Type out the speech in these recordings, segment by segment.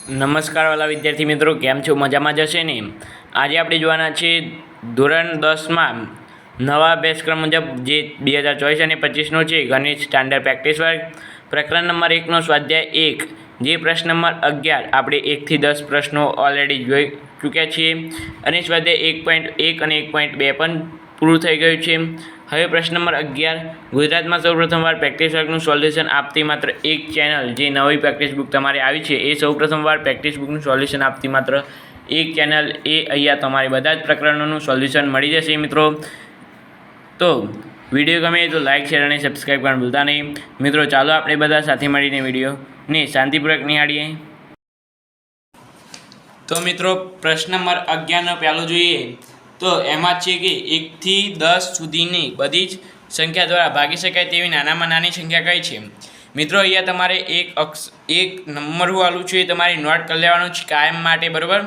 નમસ્કાર વાલા વિદ્યાર્થી મિત્રો, કેમ છો? મજામાં જશે ને? આજે આપણે જોવાના છે ધોરણ 10માં નવા અભ્યાસક્રમ મુજબ જે 2024 અને 25નો છે ગણિત સ્ટાન્ડર્ડ પ્રેક્ટિસ વર્ગ પ્રકરણ નંબર 1નો સ્વાધ્યાય 1 જે પ્રશ્ન નંબર 11 આપણે 1 થી 10 પ્રશ્નો ઓલરેડી જોઈ ચૂક્યા છીએ અને સ્વાધ્યાય 1.1 અને 1.2 પણ પૂરું થઈ ગયું છે। હવે પ્રશ્ન નંબર 11 ગુજરાતમાં સૌપ્રથમવાર પ્રેક્ટિસ વર્કનું સોલ્યુશન આપતી માત્ર એક ચેનલ જે નવી પ્રેક્ટિસ બુક તમારે આવી છે એ સૌપ્રથમવાર પ્રેક્ટિસ બુકનું સોલ્યુશન આપતી માત્ર એક ચેનલ એ અહીંયા તમારે બધા જ પ્રકરણોનું સોલ્યુશન મળી જશે મિત્રો। તો વિડીયો ગમે તો લાઇક શેર અને સબસ્ક્રાઈબ કરવાનું ભૂલતા નહીં મિત્રો। ચાલો આપણે બધા સાથે મળીને વિડીયોને શાંતિપૂર્વક નિહાળીએ। તો મિત્રો પ્રશ્ન નંબર 11નો પહેલો જોઈએ તો એમાં છે કે 1 થી 10 સુધીની બધી જ સંખ્યા દ્વારા ભાગી શકાય તેવી નાનામાં નાની સંખ્યા કઈ છે? મિત્રો અહીંયા તમારે એક નંબર વાળું છે એ તમારે નોટ કરી લેવાનું છે કાયમ માટે, બરાબર।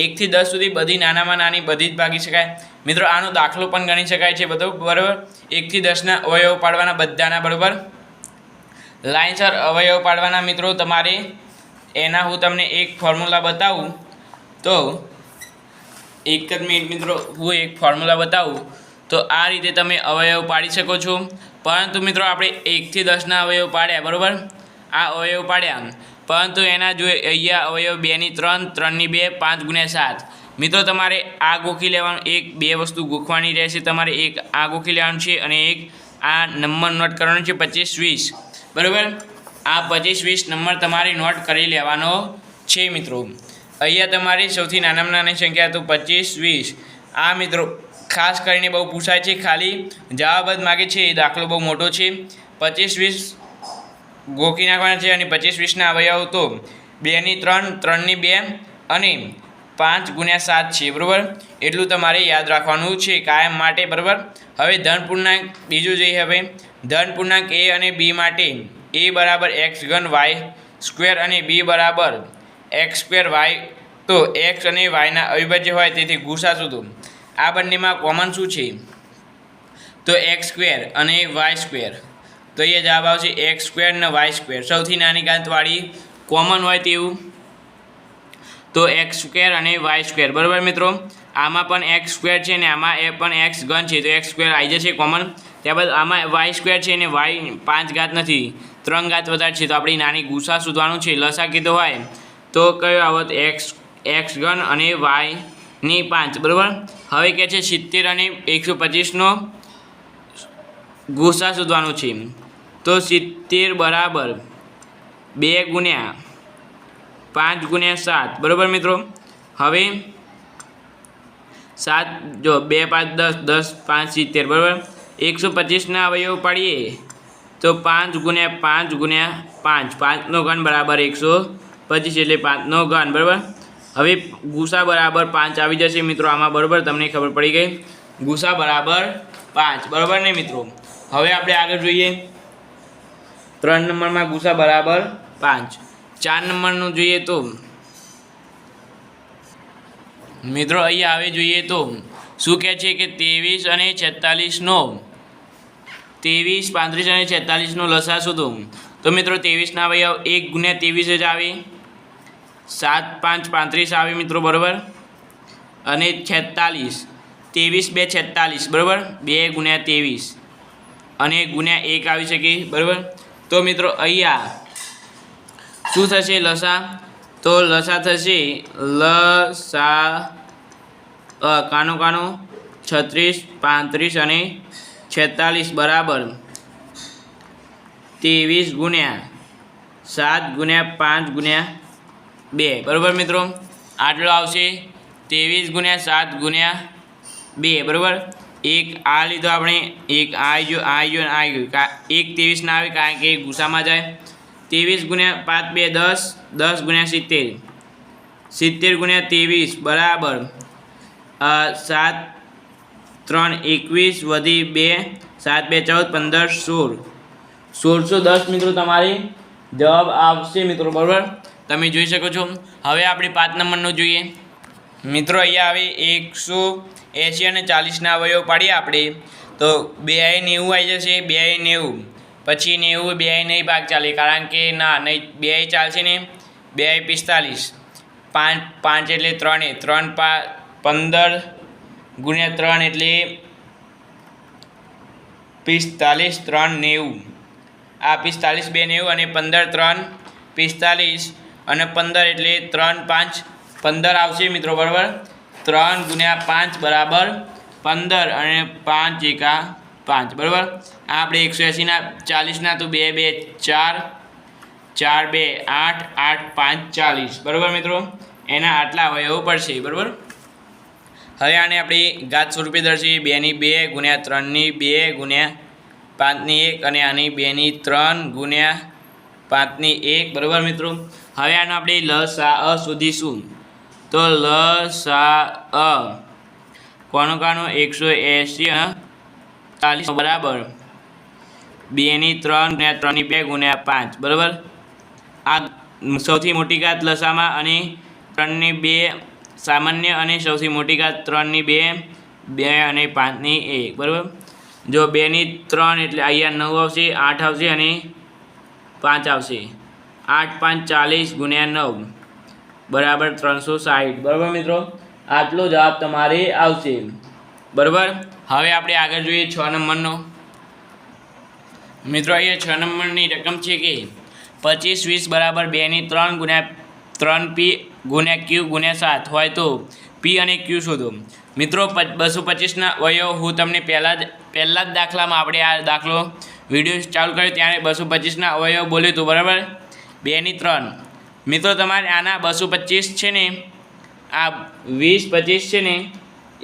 1 થી 10 સુધી બધી નાનામાં નાની બધી જ ભાગી શકાય મિત્રો। આનો દાખલો પણ ગણી શકાય છે બધો, બરાબર। 1 થી 10ના અવયવ પાડવાના બધાના, બરાબર। લાઇનસર અવયવ પાડવાના મિત્રો તમારે, એના હું તમને એક ફોર્મ્યુલા બતાવું તો એક જ મિનિટ મિત્રો, હું એક ફોર્મ્યુલા બતાવું તો આ રીતે તમે અવયવ પાડી શકો છો। પરંતુ મિત્રો આપણે 1 થી 10ના અવયવ પાડ્યા, બરાબર। આ અવયવ પાડ્યા પરંતુ એના જો અહીંયા અવયવ 2 ની 3, 3 ની 2, 5 ગુણ્યા 7 મિત્રો તમારે આ ગોખી લેવાનું, બે વસ્તુ ગોખવાની રહેશે તમારે। એક આ ગોખી લેવાનું છે અને એક આ નંબર નોટ કરવાનો છે 25, 20, બરાબર। આ 25, 20 નંબર તમારે નોટ કરી લેવાનો છે મિત્રો। અહીંયા તમારી સૌથી નાનામાં નાની સંખ્યા તો 25, 20 આ મિત્રો ખાસ કરીને બહુ પૂછાય છે, ખાલી જવાબ જ માગે છે। એ દાખલો બહુ મોટો છે। 25, 20 ગોખી નાખવાના છે અને 25, 20ના અવયવ તો 2 ની 3, 3 ની 2 અને 5 ગુણ્યા 7 છે, બરાબર। એટલું તમારે યાદ રાખવાનું છે કાયમ માટે, બરાબર। હવે ધન પૂર્ણાંક બીજું જોઈએ। હવે ધન પૂર્ણાંક a અને b માટે a બરાબર x ઘન y સ્ક્વેર અને b બરાબર x સ્ક્વેર y તો x અને yના અવિભાજ્ય હોય તેથી ગુસા શોધો। આ બંનેમાં કોમન શું છે તો x સ્ક્વેર અને y સ્ક્વેર, તો એ જવાબ આવશે x સ્ક્વેર અને y સ્ક્વેર। સૌથી નાની ઘાતવાળી કોમન હોય તેવું તો x સ્ક્વેર અને y સ્ક્વેર, બરાબર મિત્રો। આમાં પણ x સ્ક્વેર છે ને આમાં એ પણ x ઘન છે તો x સ્ક્વેર આવી જશે કોમન। ત્યારબાદ આમાં y સ્ક્વેર છે ને y 5 ઘાત નથી, 3 ઘાત વધારે છે તો આપણી નાની ગુસા શોધવાનું છે। લસા કીધો હોય તો કયો આવત x ઘન અને y ની 5, બરાબર। હવે કહે છે 70 અને 125નો ગુસા શોધવાનું છે તો 70 બરાબર 2 ગુણ્યા 5 ગુણ્યા 7, બરાબર મિત્રો। હવે 7 જો 2, 5, 10, 10, 5, 70, બરાબર। 125ના અવયવ પાડીએ તો 5 ગુણ્યા 5 ગુણ્યા 5, 5નો ઘન બરાબર 125 એટલે 5નો ઘન, બરાબર। હવે ગુસા બરાબર 5 આવી જશે મિત્રો આમાં, બરાબર। તમને ખબર પડી ગઈ ગુસા બરાબર 5, બરાબર ને મિત્રો। હવે આપણે આગળ જોઈએ 3 નંબરમાં ગુસા બરાબર 5। 4 નંબરનું જોઈએ તો મિત્રો અહીંયા આવે જોઈએ તો શું કહે છે કે 23 અને 46નો 23, 35 અને 46નો લસા શોધો તો મિત્રો 23ના અવયવ 1 ગુણ્યા 23 જ આવે, 7, 5, 35 આવે મિત્રો, બરાબર। અને 46, 23, 2, 46, બરાબર। 2 ગુણ્યા 23 અને ગુણ્યા 1 આવી શકે, બરાબર। તો મિત્રો અહીંયા શું થશે લસા તો લસા થશે લસા કાનો 36, 35 અને 46 બરાબર 23 ગુણ્યા 7 ગુણ્યા 5 ગુણ્યા 2, બરાબર મિત્રો। આટલો આવશે 23 ગુણ્યા 7 ગુણ્યા 2, બરાબર। એક આ લીધો આપણે, એક આ ગયો ને આ ગયું, એક 23 ના આવે કારણ કે ગુસામાં જાય। 23 ગુણ્યા 5, 2, 10, 10 ગુણ્યા 70, 70 ગુણ્યા 23 બરાબર 7, 3, 21 વધી 2, 7, 2, 14, 15, 16, 1610 મિત્રો તમારે જવાબ આવશે મિત્રો, બરાબર। તમે જોઈ શકો છો। હવે આપણે 5 નંબરનો જોઈએ મિત્રો। અહીંયા આવે 180 અને 40ના અવયવ પાડીએ આપણે તો 2 90 આવી જશે, 2 90 પછી 90 2 નહીં ભાગ ચાલે કારણ કે ના નહીં 2 ચાલશે ને, 2 45 5 એટલે 3 3 15 ગુણ્યા 3 એટલે 45 3 90 આ 45 2 90 અને 15 3 45 અને 15 એટલે 3 5 15 આવશે મિત્રો બરાબર 3 ગુણ્યા 5 બરાબર 15 અને 5 એકા 5 બરાબર આ આપણે 180 40 તો 2 2 4 4 2 8 8 5 40 બરાબર મિત્રો એના આટલા અવયવો પડશે બરાબર હવે આને આપણે ઘાત સ્વરૂપે દર્શાવીએ 2 ની 2 ગુણ્યા 3 ની 2 ગુણ્યા 5 ની 1 અને આની 2 ની 3 ગુણ્યા 5 ની 1 બરાબર મિત્રો હવે આનો આપણે લસા શોધીશું તો લસા કોનો 180 40 બરાબર 2 ની 3 ગુણ્યા 3 ની 2 ગુણ્યા 5 બરાબર આ સૌથી મોટી ઘાત લસામાં અને 3 ની 2 સામાન્ય અને સૌથી મોટી ઘાત 3 ની 2 2 અને 5 ની 1 બરાબર જો 2 ની 3 એટલે અહીંયા 9 આવશે 8 આવશે અને 5 આવશે 8 5 40 ગુણ્યા 9 બરાબર 360 બરાબર મિત્રો આટલો જવાબ તમારે આવશે બરાબર હવે આપણે આગળ જોઈએ 6 નંબરનો મિત્રો અહીંયા 6 નંબરની રકમ છે કે 25 20 બરાબર 2 ની 3 ગુણ્યા 3 પી ગુણ્યા ક્યુ ગુણ્યા 7 હોય તો પી અને ક્યુ શોધો મિત્રો 225ના અવયવ હું તમને પહેલાં જ દાખલામાં આપણે આ દાખલો વિડીયો ચાલુ કર્યો ત્યારે 225ના અવયવ બોલ્યું હતું બરાબર 2 ની 3 મિત્રો તમારે આના 225 છે ને આ 20 25 છે ને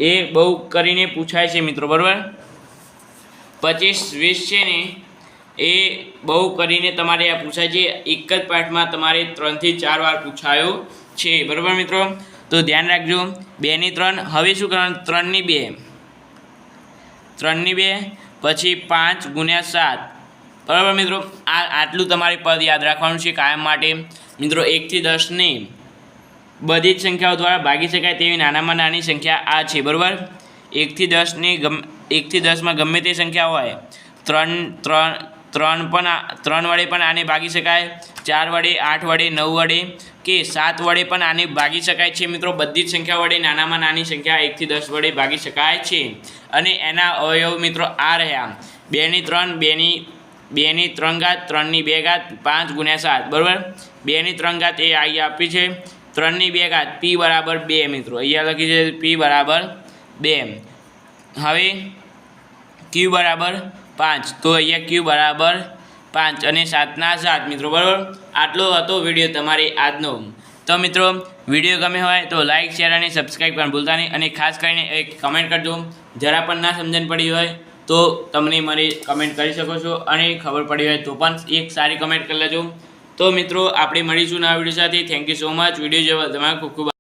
એ બહુ કરીને પૂછાય છે મિત્રો બરાબર 25 20 છે ને એ બહુ કરીને તમારે આ પૂછાય છે એક જ પાઠમાં તમારે 3 થી 4 વાર પૂછાયો છે બરાબર મિત્રો તો ધ્યાન રાખજો 2 ની 3 હવે શું કરવાનું 3 ની 2 પછી 5 ગુણ્યા 7 બરાબર મિત્રો આટલું તમારે પદ યાદ રાખવાનું છે કાયમ માટે મિત્રો 1 થી 10 ની બધી જ સંખ્યાઓ દ્વારા ભાગી શકાય તેવી નાનામાં નાની સંખ્યા આ છે બરાબર 1 થી 10 ની 1 થી 10માં ગમે તે સંખ્યા હોય 3 વડે પણ આને ભાગી શકાય 4 વડે 8 વડે 9 વડે કે 7 વડે પણ આને ભાગી શકાય છે મિત્રો બધી જ સંખ્યા વડે નાનામાં નાની સંખ્યા 1 થી 10 વડે ભાગી શકાય છે અને એના અવયવ મિત્રો આ રહ્યા 2 ની 3 ઘાત 3 ની 2 ઘાત 5 ગુણ્યા 7 બરાબર 2 ની 3 ઘાત એ અહીં આપી છે 3 ની 2 ઘાત પી બરાબર 2 મિત્રો અહીંયા લખી છે પી બરાબર 2 હવે ક્યુ બરાબર 5 તો અહીંયા ક્યુ બરાબર 5 અને 7ના 7 મિત્રો બરાબર આટલો હતો વિડીયો તમારે આજનો તો મિત્રો વિડીયો ગમે હોય તો લાઇક શેર અને સબસ્ક્રાઈબ કરવાનું ભૂલતા નહીં અને ખાસ કરીને એક કમેન્ટ કરજો જરા પણ ના સમજણ પડી હોય તો તમને મને કમેન્ટ કરી શકો છો અને ખબર પડી હોય તો પણ એક સારી કમેન્ટ કરી લેજો તો મિત્રો આપણે મળીશું નવા વિડીયો સાથે thank you so much video જોવા તમારો ખૂબ ખૂબ